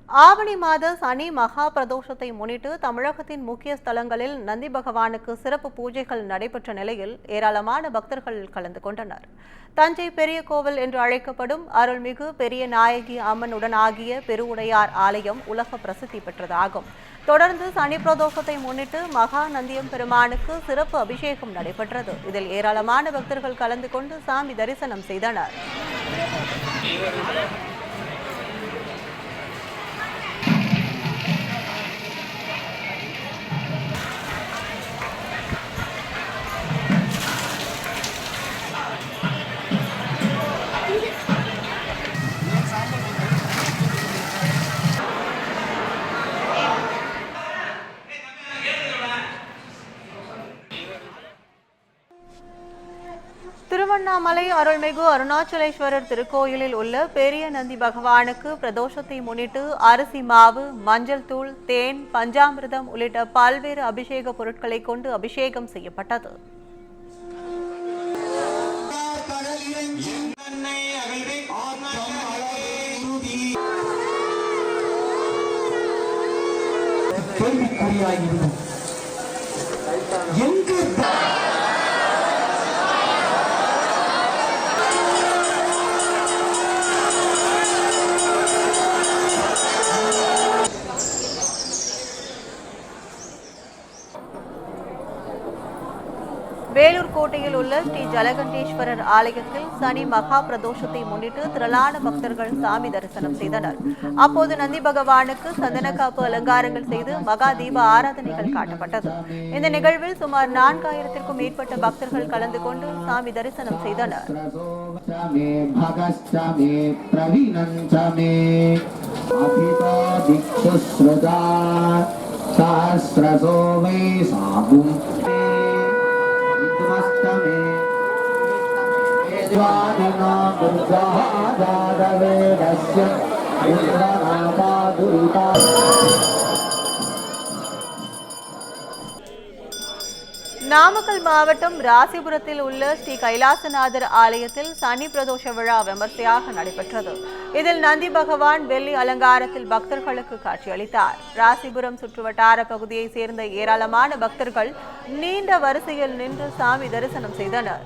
ஆவணி மாத சனி மகா பிரதோஷத்தை முன்னிட்டு தமிழகத்தின் முக்கிய ஸ்தலங்களில் நந்தி பகவானுக்கு சிறப்பு பூஜைகள் நடைபெற்ற நிலையில் ஏராளமான பக்தர்கள் கலந்து கொண்டனர். தஞ்சை பெரிய கோவில் என்று அழைக்கப்படும் அருள்மிகு பெரிய நாயகி அம்மனுடன் ஆகிய பெருவுடையார் ஆலயம் உலக பிரசித்தி பெற்றதாகும். தொடர்ந்து சனி பிரதோஷத்தை முன்னிட்டு மகா நந்தியம் பெருமானுக்கு சிறப்பு அபிஷேகம் நடைபெற்றது. இதில் ஏராளமான பக்தர்கள் கலந்து கொண்டு சாமி தரிசனம் செய்தனர். திருவண்ணாமலை அருள்மிகு அருணாச்சலேஸ்வரர் திருக்கோயிலில் உள்ள பெரிய நந்தி பகவானுக்கு பிரதோஷத்தை முன்னிட்டு அரிசி மாவு, மஞ்சள் தூள், தேன், பஞ்சாமிர்தம் உள்ளிட்ட பல்வேறு அபிஷேக பொருட்களை கொண்டு அபிஷேகம் செய்யப்பட்டது. வேலூர் கோட்டையில் உள்ள ஸ்ரீ ஜலகண்டேஸ்வரர் ஆலயத்தில் சனி மகா பிரதோஷத்தை முன்னிட்டு திரளான பக்தர்கள் சாமி தரிசனம் செய்தனர். அப்போது நந்தி பகவானுக்கு சந்தனக்காப்பு அலங்காரங்கள் செய்து மகா தீப ஆராதனைகள் காட்டப்பட்டது. இந்த நிகழ்வில் சுமார் 4000க்கும் மேற்பட்ட பக்தர்கள் கலந்து கொண்டு சாமி தரிசனம் செய்தனர். நாமக்கல் மாவட்டம் ராசிபுரத்தில் உள்ள ஸ்ரீ கைலாசநாதர் ஆலயத்தில் சனி பிரதோஷ விழா விமர்சையாக நடைபெற்றது. இதில் நந்தி பகவான் வெள்ளி அலங்காரத்தில் பக்தர்களுக்கு காட்சியளித்தார். ராசிபுரம் சுற்றுவட்டார பகுதியை சேர்ந்த ஏராளமான பக்தர்கள் நீண்ட வரிசையில் நின்று சாமி தரிசனம் செய்தனர்.